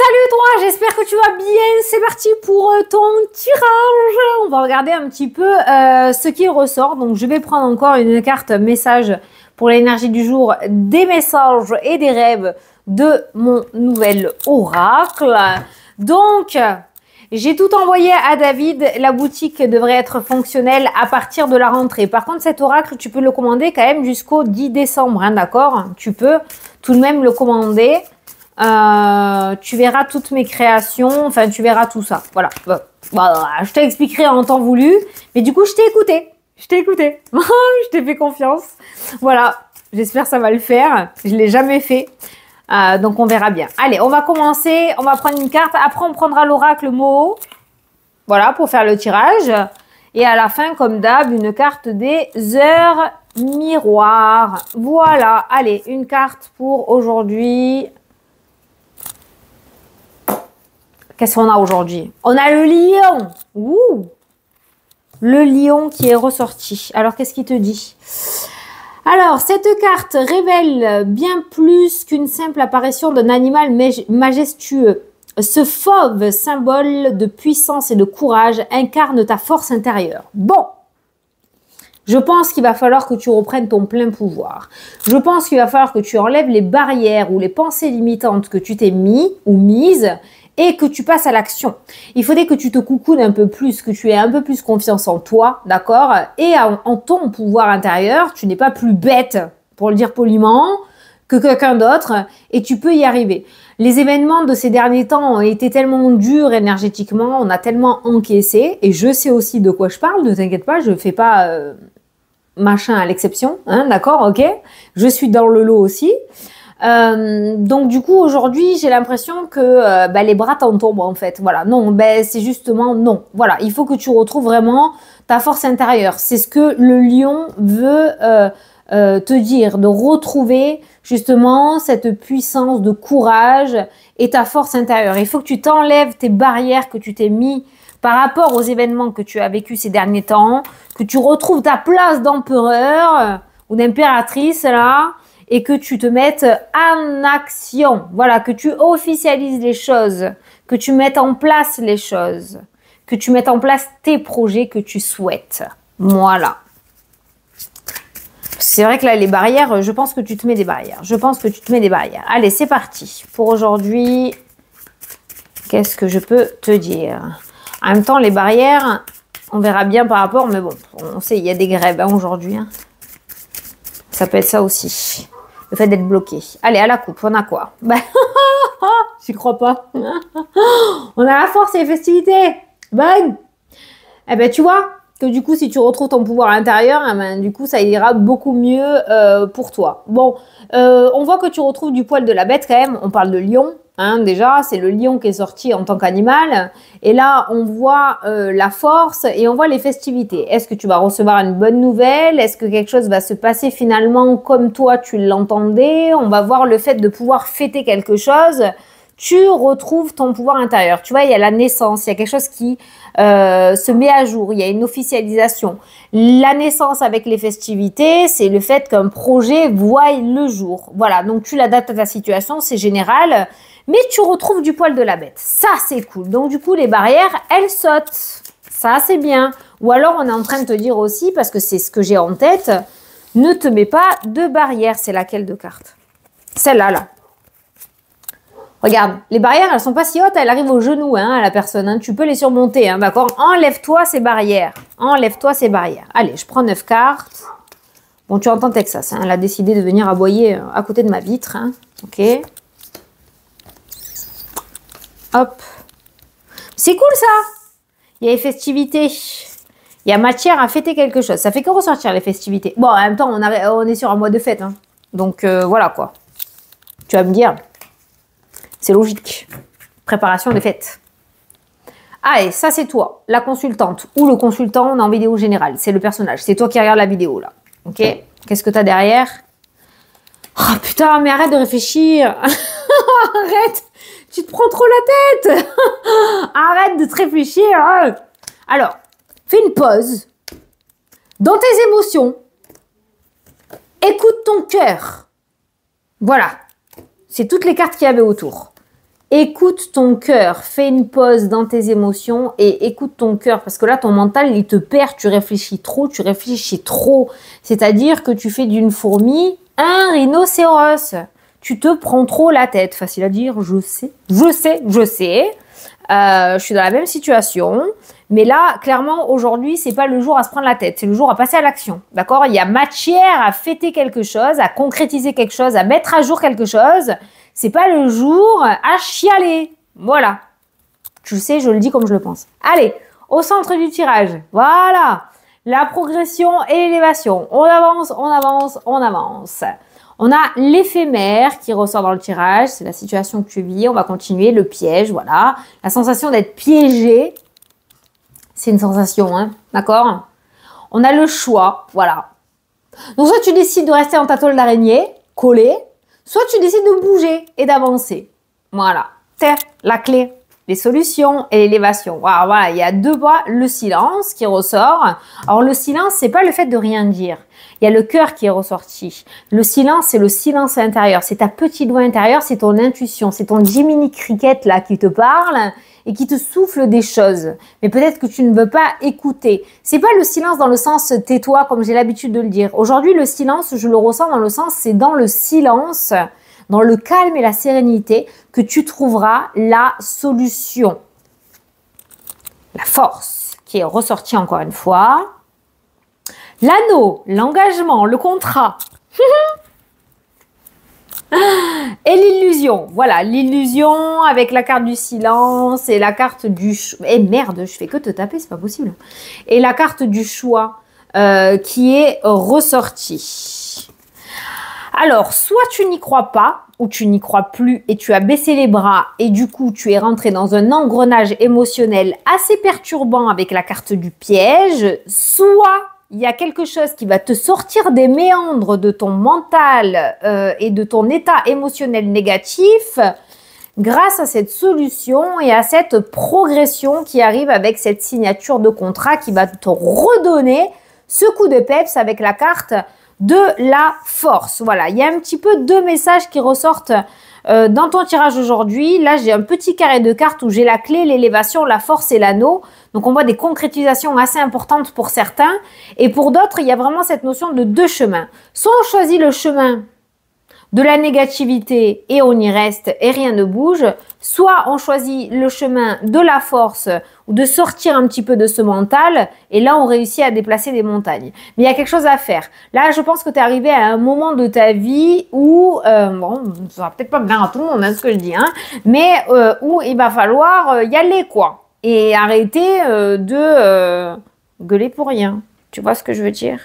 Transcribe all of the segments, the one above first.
Salut toi, j'espère que tu vas bien. C'est parti pour ton tirage. On va regarder un petit peu ce qui ressort. Donc je vais prendre encore une carte message pour l'énergie du jour, des messages et des rêves de mon nouvel oracle. Donc j'ai tout envoyé à David. La boutique devrait être fonctionnelle à partir de la rentrée. Par contre, cet oracle, tu peux le commander quand même jusqu'au 10 décembre, hein, d'accord? Tu peux tout de même le commander. Tu verras toutes mes créations, enfin tu verras tout ça. Voilà. Voilà. Je t'expliquerai en temps voulu. Mais du coup, je t'ai écouté. Je t'ai fait confiance. Voilà. J'espère que ça va le faire. Je ne l'ai jamais fait. Donc on verra bien. Allez, on va commencer. On va prendre une carte. Après, on prendra l'oracle Moho. Voilà, pour faire le tirage. Et à la fin, comme d'hab, une carte des heures miroirs. Voilà. Allez, une carte pour aujourd'hui. Qu'est-ce qu'on a aujourd'hui? On a le lion. Ouh! Le lion qui est ressorti. Alors, qu'est-ce qu'il te dit? Alors, cette carte révèle bien plus qu'une simple apparition d'un animal majestueux. Ce fauve symbole de puissance et de courage incarne ta force intérieure. Bon, je pense qu'il va falloir que tu reprennes ton plein pouvoir. Je pense qu'il va falloir que tu enlèves les barrières ou les pensées limitantes que tu t'es mis ou mises et que tu passes à l'action. Il faudrait que tu te coucounes un peu plus, que tu aies un peu plus confiance en toi, d'accord? Et en ton pouvoir intérieur, tu n'es pas plus bête, pour le dire poliment, que quelqu'un d'autre, et tu peux y arriver. Les événements de ces derniers temps ont été tellement durs énergétiquement, on a tellement encaissé, et je sais aussi de quoi je parle, ne t'inquiète pas, je fais pas machin à l'exception, hein, d'accord, ok? Je suis dans le lot aussi. Donc du coup aujourd'hui j'ai l'impression que les bras t'en tombent en fait. Voilà, non, c'est justement non. Voilà, il faut que tu retrouves vraiment ta force intérieure. C'est ce que le lion veut te dire, de retrouver justement cette puissance de courage et ta force intérieure. Il faut que tu t'enlèves tes barrières que tu t'es mis par rapport aux événements que tu as vécu ces derniers temps, que tu retrouves ta place d'empereur ou d'impératrice là, et que tu te mettes en action. Voilà, que tu officialises les choses, que tu mettes en place les choses, que tu mettes en place tes projets que tu souhaites. Voilà. C'est vrai que là, les barrières, je pense que tu te mets des barrières. Allez, c'est parti. Pour aujourd'hui, qu'est-ce que je peux te dire? En même temps, les barrières, on verra bien par rapport, mais bon, on sait, il y a des grèves hein, aujourd'hui. Hein. Ça peut être ça aussi. Le fait d'être bloqué. Allez, à la coupe, on a quoi? J'y crois pas. On a la force et les festivités. Bonne. Eh ben, tu vois que du coup, si tu retrouves ton pouvoir intérieur, eh ben, du coup, ça ira beaucoup mieux pour toi. Bon, on voit que tu retrouves du poil de la bête quand même. On parle de lion. Hein, déjà, c'est le lion qui est sorti en tant qu'animal. Et là, on voit la force et on voit les festivités. Est-ce que tu vas recevoir une bonne nouvelle? Est-ce que quelque chose va se passer finalement comme toi, tu l'entendais? On va voir le fait de pouvoir fêter quelque chose. Tu retrouves ton pouvoir intérieur. Tu vois, il y a la naissance, il y a quelque chose qui se met à jour, il y a une officialisation. La naissance avec les festivités, c'est le fait qu'un projet voie le jour. Voilà, donc tu l'adaptes à ta situation, c'est général. Mais tu retrouves du poil de la bête. Ça, c'est cool. Donc, du coup, les barrières, elles sautent. Ça, c'est bien. Ou alors, on est en train de te dire aussi, parce que c'est ce que j'ai en tête, ne te mets pas de barrière. C'est laquelle de carte? Celle-là, là. Regarde, les barrières, elles sont pas si hautes, elles arrivent au genou, hein, à la personne. Hein. Tu peux les surmonter, hein, d'accord? Enlève-toi ces barrières. Enlève-toi ces barrières. Allez, je prends 9 cartes. Bon, tu entends Texas. Hein, elle a décidé de venir aboyer à côté de ma vitre. Hein. Ok. Hop. C'est cool ça. Il y a les festivités. Il y a matière à fêter quelque chose. Ça fait que ressortir les festivités. Bon, en même temps, on est sur un mois de fête. Hein. Donc, voilà quoi. Tu vas me dire, c'est logique. Préparation de fête. Allez, ça c'est toi, la consultante. Ou le consultant en vidéo générale. C'est le personnage. C'est toi qui regardes la vidéo là. Ok. Qu'est-ce que tu as derrière? Oh putain, mais arrête de réfléchir. Arrête. Tu te prends trop la tête. Arrête de te réfléchir. Alors, fais une pause. Dans tes émotions, écoute ton cœur. Voilà. C'est toutes les cartes qu'il y avait autour. Écoute ton cœur, fais une pause dans tes émotions et écoute ton cœur parce que là, ton mental, il te perd, tu réfléchis trop. C'est-à-dire que tu fais d'une fourmi un rhinocéros. Tu te prends trop la tête. Facile à dire, je sais. Je suis dans la même situation. Mais là, clairement, aujourd'hui, c'est pas le jour à se prendre la tête. C'est le jour à passer à l'action. D'accord? Il y a matière à fêter quelque chose, à concrétiser quelque chose, à mettre à jour quelque chose. C'est pas le jour à chialer. Voilà. Tu sais, je le dis comme je le pense. Allez, au centre du tirage. Voilà. La progression et l'élévation. On avance, on avance, on avance. On a l'éphémère qui ressort dans le tirage. C'est la situation que tu vis. On va continuer. Le piège, voilà. La sensation d'être piégé. C'est une sensation, hein. D'accord? On a le choix. Voilà. Donc, soit tu décides de rester dans ta toile d'araignée, collé. Soit tu décides de bouger et d'avancer. Voilà. C'est la clé. Les solutions et l'élévation. Voilà, il y a deux voies. Le silence qui ressort. Alors, le silence, c'est pas le fait de rien dire. Il y a le cœur qui est ressorti. Le silence, c'est le silence intérieur. C'est ta petite voix intérieure, c'est ton intuition. C'est ton Jiminy Cricket là qui te parle et qui te souffle des choses. Mais peut-être que tu ne veux pas écouter. C'est pas le silence dans le sens tais-toi comme j'ai l'habitude de le dire. Aujourd'hui, le silence, je le ressens dans le sens, c'est dans le silence, dans le calme et la sérénité que tu trouveras la solution. La force qui est ressortie encore une fois. L'anneau, l'engagement, le contrat. Et l'illusion. Voilà, l'illusion avec la carte du silence et la carte du choix. Eh merde, je fais que te taper, c'est pas possible. Et la carte du choix qui est ressortie. Alors, soit tu n'y crois pas ou tu n'y crois plus et tu as baissé les bras et du coup, tu es rentré dans un engrenage émotionnel assez perturbant avec la carte du piège, soit il y a quelque chose qui va te sortir des méandres de ton mental et de ton état émotionnel négatif grâce à cette solution et à cette progression qui arrive avec cette signature de contrat qui va te redonner ce coup de peps avec la carte de la force. Voilà, il y a un petit peu deux messages qui ressortent dans ton tirage aujourd'hui. Là, j'ai un petit carré de cartes où j'ai la clé, l'élévation, la force et l'anneau. Donc, on voit des concrétisations assez importantes pour certains. Et pour d'autres, il y a vraiment cette notion de deux chemins. Soit on choisit le chemin de la négativité et on y reste et rien ne bouge. Soit on choisit le chemin de la force ou de sortir un petit peu de ce mental et là on réussit à déplacer des montagnes. Mais il y a quelque chose à faire. Là je pense que tu es arrivé à un moment de ta vie où, bon ça va peut-être pas bien à tout le monde hein, ce que je dis, hein, mais où il va falloir y aller quoi. Et arrêter de gueuler pour rien. Tu vois ce que je veux dire?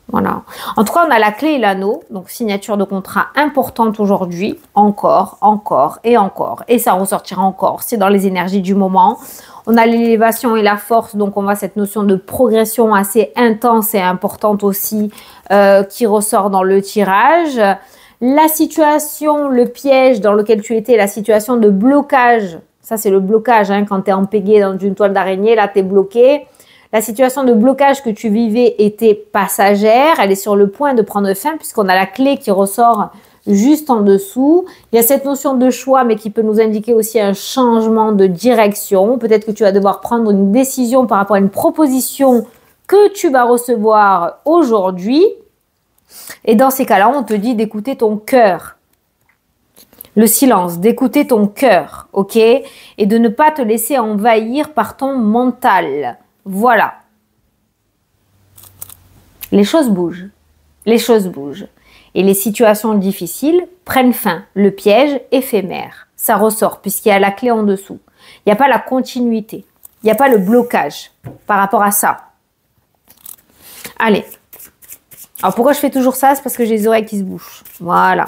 Voilà. En tout cas, on a la clé et l'anneau. Donc, signature de contrat importante aujourd'hui. Encore, encore et encore. Et ça ressortira encore. C'est dans les énergies du moment. On a l'élévation et la force. Donc, on voit cette notion de progression assez intense et importante aussi qui ressort dans le tirage. La situation, le piège dans lequel tu étais, la situation de blocage. Ça, c'est le blocage. Hein, quand tu es empégué dans une toile d'araignée, là, tu es bloqué. La situation de blocage que tu vivais était passagère. Elle est sur le point de prendre fin puisqu'on a la clé qui ressort juste en dessous. Il y a cette notion de choix mais qui peut nous indiquer aussi un changement de direction. Peut-être que tu vas devoir prendre une décision par rapport à une proposition que tu vas recevoir aujourd'hui. Et dans ces cas-là, on te dit d'écouter ton cœur. Le silence, d'écouter ton cœur, ok? Et de ne pas te laisser envahir par ton mental. Voilà. Les choses bougent. Les choses bougent. Et les situations difficiles prennent fin. Le piège éphémère. Ça ressort puisqu'il y a la clé en dessous. Il n'y a pas la continuité. Il n'y a pas le blocage par rapport à ça. Allez. Alors pourquoi je fais toujours ça? C'est parce que j'ai les oreilles qui se bouchent. Voilà.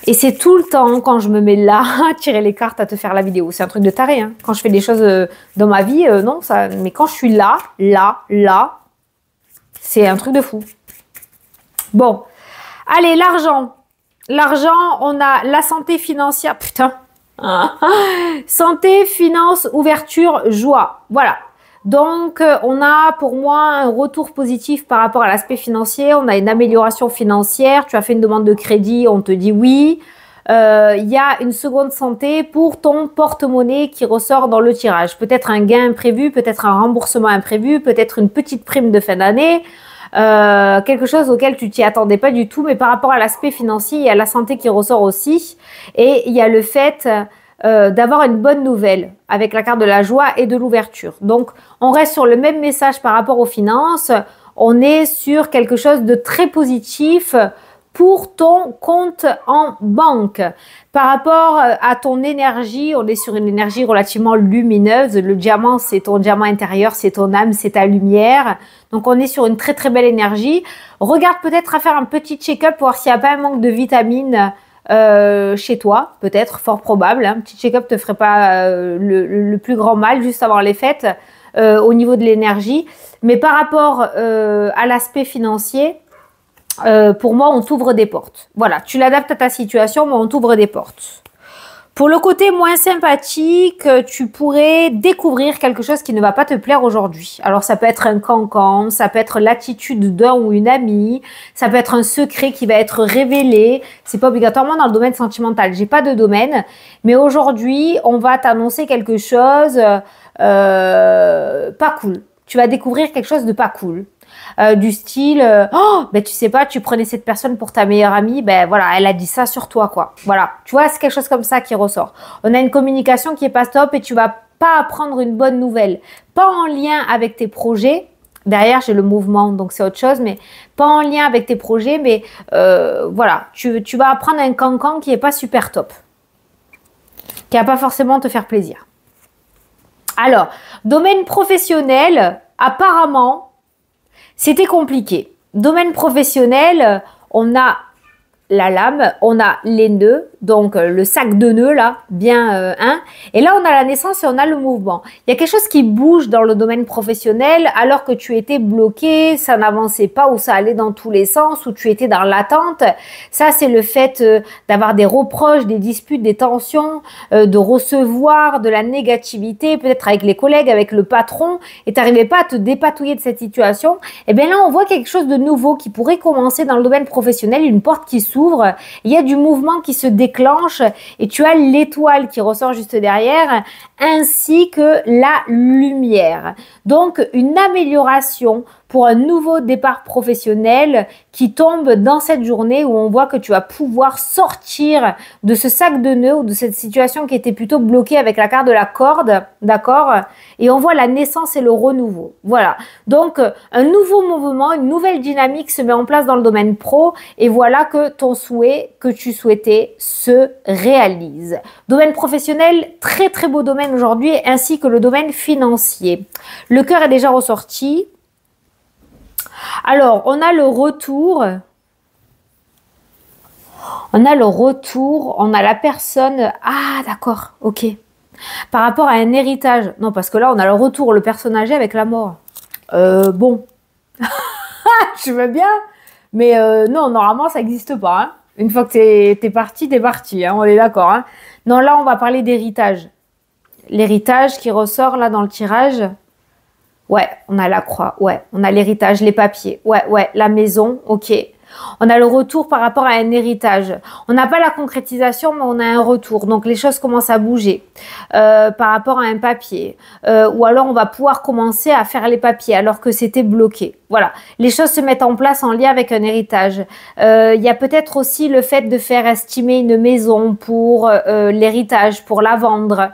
Et c'est tout le temps, quand je me mets là, à tirer les cartes, à te faire la vidéo. C'est un truc de taré, hein. Quand je fais des choses dans ma vie, non, ça. Mais quand je suis là, c'est un truc de fou. Bon. Allez, l'argent. L'argent, on a la santé financière. Putain. Santé, finance, ouverture, joie. Voilà. Donc, on a pour moi un retour positif par rapport à l'aspect financier. On a une amélioration financière. Tu as fait une demande de crédit, on te dit oui. il y a une seconde santé pour ton porte-monnaie qui ressort dans le tirage. Peut-être un gain imprévu, peut-être un remboursement imprévu, peut-être une petite prime de fin d'année. Quelque chose auquel tu t'y attendais pas du tout, mais par rapport à l'aspect financier, il y a la santé qui ressort aussi, et il y a le fait d'avoir une bonne nouvelle avec la carte de la joie et de l'ouverture. Donc, on reste sur le même message par rapport aux finances, on est sur quelque chose de très positif pour ton compte en banque. Par rapport à ton énergie, on est sur une énergie relativement lumineuse. Le diamant, c'est ton diamant intérieur, c'est ton âme, c'est ta lumière. Donc, on est sur une très, très belle énergie. Regarde peut-être à faire un petit check-up pour voir s'il n'y a pas un manque de vitamines chez toi. Peut-être, fort probable. Un petit check-up te ferait pas le plus grand mal juste avant les fêtes au niveau de l'énergie. Mais par rapport à l'aspect financier, pour moi, on t'ouvre des portes. Voilà, tu l'adaptes à ta situation, mais on t'ouvre des portes. Pour le côté moins sympathique, tu pourrais découvrir quelque chose qui ne va pas te plaire aujourd'hui. Alors, ça peut être un cancan, ça peut être l'attitude d'un ou une amie, ça peut être un secret qui va être révélé. C'est pas obligatoirement dans le domaine sentimental. J'ai pas de domaine, mais aujourd'hui, on va t'annoncer quelque chose pas cool. Tu vas découvrir quelque chose de pas cool. Du style oh ben tu sais pas, tu prenais cette personne pour ta meilleure amie, ben voilà, elle a dit ça sur toi quoi. Voilà, tu vois, c'est quelque chose comme ça qui ressort. On a une communication qui est pas top et tu vas pas apprendre une bonne nouvelle, pas en lien avec tes projets. Derrière, j'ai le mouvement, donc c'est autre chose, mais pas en lien avec tes projets, mais voilà, tu vas apprendre un cancan qui est pas super top, qui va pas forcément te faire plaisir. Alors, domaine professionnel, apparemment, c'était compliqué. Domaine professionnel, on a la lame, on a les nœuds, donc le sac de nœuds là, bien et là on a la naissance et on a le mouvement. Il y a quelque chose qui bouge dans le domaine professionnel alors que tu étais bloqué, ça n'avançait pas ou ça allait dans tous les sens, ou tu étais dans l'attente. Ça c'est le fait d'avoir des reproches, des disputes, des tensions, de recevoir de la négativité, peut-être avec les collègues, avec le patron, et tu n'arrivais pas à te dépatouiller de cette situation. Et bien là on voit quelque chose de nouveau qui pourrait commencer dans le domaine professionnel, une porte qui s'ouvre. Il y a du mouvement qui se déclenche et tu as l'étoile qui ressort juste derrière, ainsi que la lumière. Donc, une amélioration pour un nouveau départ professionnel qui tombe dans cette journée où on voit que tu vas pouvoir sortir de ce sac de nœuds ou de cette situation qui était plutôt bloquée avec la carte de la corde, d'accord? Et on voit la naissance et le renouveau. Voilà. Donc, un nouveau mouvement, une nouvelle dynamique se met en place dans le domaine pro et voilà que ton souhait que tu souhaitais se réalise. Domaine professionnel, très très beau domaine aujourd'hui, ainsi que le domaine financier. Le cœur est déjà ressorti. Alors, on a le retour. On a la personne. Ah, d'accord, ok. Par rapport à un héritage. Non, parce que là, on a le retour, le personne âgé avec la mort. Bon. Je veux bien. Mais non, normalement, ça n'existe pas. Hein. Une fois que t'es parti, hein, on est d'accord. Hein. Non, là, on va parler d'héritage. L'héritage qui ressort là dans le tirage. Ouais, on a la croix, ouais, on a l'héritage, les papiers, ouais, la maison, ok. On a le retour par rapport à un héritage. On n'a pas la concrétisation, mais on a un retour. Donc, les choses commencent à bouger par rapport à un papier. Ou alors, on va pouvoir commencer à faire les papiers alors que c'était bloqué. Voilà, les choses se mettent en place en lien avec un héritage. Il y a peut-être aussi le fait de faire estimer une maison pour l'héritage, pour la vendre.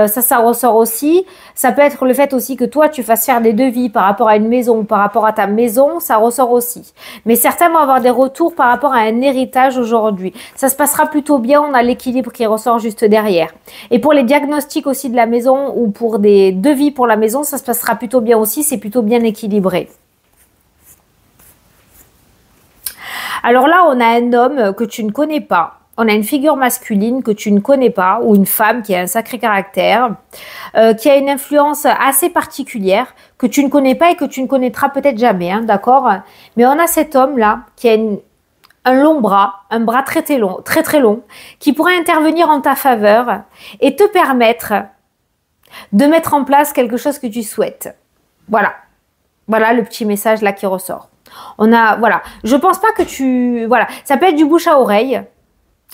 Ça ressort aussi. Ça peut être le fait aussi que toi, tu fasses faire des devis par rapport à une maison ou par rapport à ta maison, ça ressort aussi. Mais certains vont avoir des retours par rapport à un héritage aujourd'hui. Ça se passera plutôt bien, on a l'équilibre qui ressort juste derrière. Et pour les diagnostics aussi de la maison ou pour des devis pour la maison, ça se passera plutôt bien aussi, c'est plutôt bien équilibré. Alors là, on a un homme que tu ne connais pas. On a une figure masculine que tu ne connais pas ou une femme qui a un sacré caractère, qui a une influence assez particulière que tu ne connais pas et que tu ne connaîtras peut-être jamais, hein, d'accord? Mais on a cet homme-là qui a un long bras, un bras très très long, qui pourrait intervenir en ta faveur et te permettre de mettre en place quelque chose que tu souhaites. Voilà. Voilà le petit message là qui ressort. On a, voilà. Je pense pas que voilà. Ça peut être du bouche à oreille.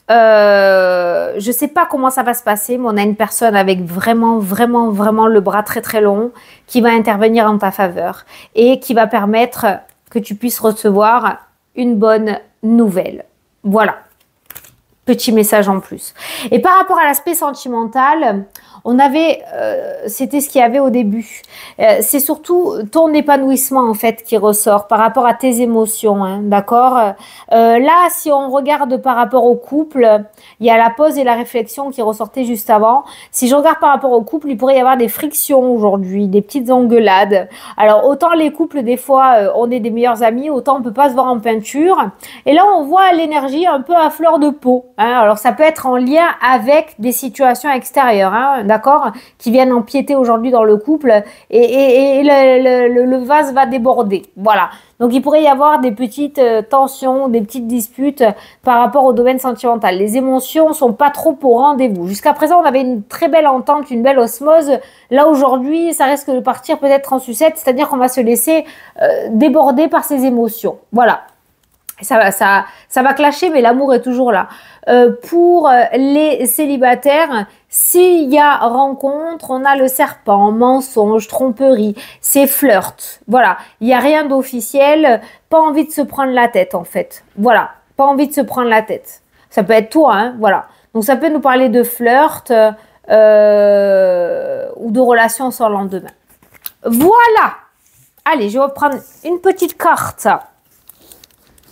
Je sais pas comment ça va se passer, mais on a une personne avec vraiment le bras très long qui va intervenir en ta faveur et qui va permettre que tu puisses recevoir une bonne nouvelle. Voilà. Petit message en plus. Et par rapport à l'aspect sentimental, on avait, c'était ce qu'il y avait au début. C'est surtout ton épanouissement en fait qui ressort par rapport à tes émotions, hein, d'accord. Là, si on regarde par rapport au couple, il y a la pause et la réflexion qui ressortaient juste avant. Si je regarde par rapport au couple, il pourrait y avoir des frictions aujourd'hui, des petites engueulades. Alors autant les couples des fois, on est des meilleurs amis, autant on peut pas se voir en peinture. Et là, on voit l'énergie un peu à fleur de peau. Hein. Alors ça peut être en lien avec des situations extérieures, hein, d'accord, qui viennent empiéter aujourd'hui dans le couple et le vase va déborder. Voilà. Donc, il pourrait y avoir des petites tensions, des petites disputes par rapport au domaine sentimental. Les émotions sont pas trop au rendez-vous. Jusqu'à présent, on avait une très belle entente, une belle osmose. Là, aujourd'hui, ça risque de partir peut-être en sucette, c'est-à-dire qu'on va se laisser déborder par ses émotions. Voilà. Ça va clasher, mais l'amour est toujours là. Pour les célibataires, s'il y a rencontre, on a le serpent, mensonge, tromperie, c'est flirt. Voilà, il n'y a rien d'officiel, pas envie de se prendre la tête en fait. Voilà, pas envie de se prendre la tête. Ça peut être toi, hein, voilà. Donc ça peut nous parler de flirt ou de relations sans lendemain. Voilà. Allez, je vais prendre une petite carte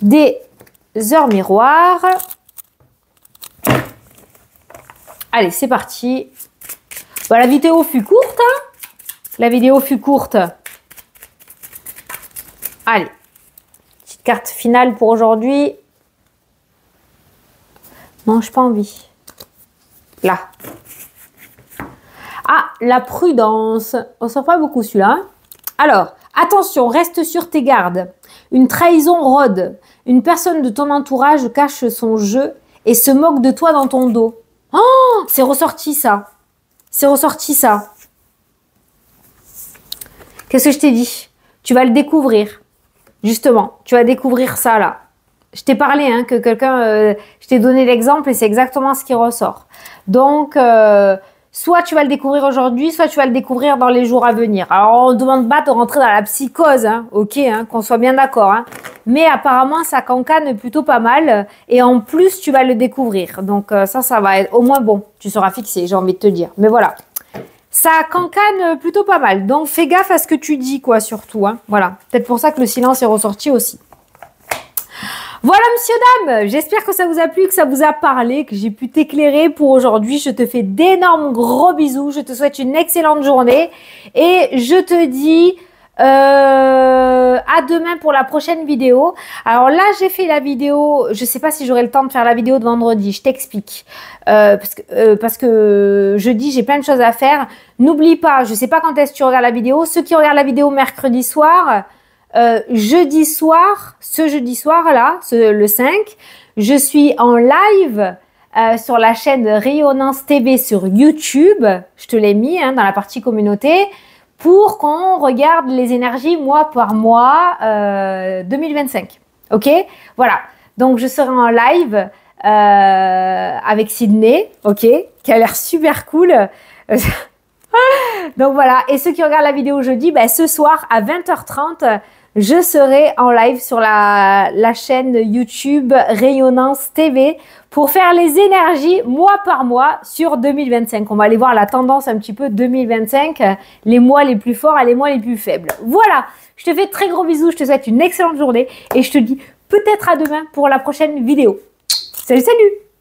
des heures miroirs. Allez, c'est parti. Bon, la vidéo fut courte. Hein, la vidéo fut courte. Allez. Petite carte finale pour aujourd'hui. Non, je n'ai pas envie. Là. Ah, la prudence. On ne sort pas beaucoup celui-là. Hein. Alors, attention, reste sur tes gardes. Une trahison rôde. Une personne de ton entourage cache son jeu et se moque de toi dans ton dos. Oh, c'est ressorti ça. C'est ressorti ça. Qu'est-ce que je t'ai dit? Tu vas le découvrir. Justement, tu vas découvrir ça là. Je t'ai parlé, hein, que quelqu'un... je t'ai donné l'exemple et c'est exactement ce qui ressort. Donc... soit tu vas le découvrir aujourd'hui, soit tu vas le découvrir dans les jours à venir. Alors, on ne demande pas de rentrer dans la psychose, hein, ok, hein, qu'on soit bien d'accord. Hein. Mais apparemment, ça cancane plutôt pas mal. Et en plus, tu vas le découvrir. Donc, ça va être au moins bon. Tu seras fixé, j'ai envie de te dire. Mais voilà, ça cancane plutôt pas mal. Donc, fais gaffe à ce que tu dis, quoi, surtout. Hein. Voilà, peut-être pour ça que le silence est ressorti aussi. Voilà, monsieur, dame, j'espère que ça vous a plu, que ça vous a parlé, que j'ai pu t'éclairer pour aujourd'hui. Je te fais d'énormes gros bisous. Je te souhaite une excellente journée. Et je te dis à demain pour la prochaine vidéo. Alors là, j'ai fait la vidéo. Je ne sais pas si j'aurai le temps de faire la vidéo de vendredi. Je t'explique. Parce que jeudi, j'ai plein de choses à faire. N'oublie pas, je ne sais pas quand est-ce que tu regardes la vidéo. Ceux qui regardent la vidéo mercredi soir... jeudi soir, ce jeudi soir là, le 5, je suis en live sur la chaîne Rayonnance TV sur YouTube. Je te l'ai mis hein, dans la partie communauté pour qu'on regarde les énergies mois par mois 2025. Ok, voilà. Donc je serai en live avec Sydney, ok, qui a l'air super cool. Donc voilà. Et ceux qui regardent la vidéo jeudi, ben, ce soir à 20h30. Je serai en live sur la chaîne YouTube Rayonnance TV pour faire les énergies mois par mois sur 2025. On va aller voir la tendance un petit peu 2025, les mois les plus forts et les mois les plus faibles. Voilà, je te fais très gros bisous, je te souhaite une excellente journée et je te dis peut-être à demain pour la prochaine vidéo. Salut, salut!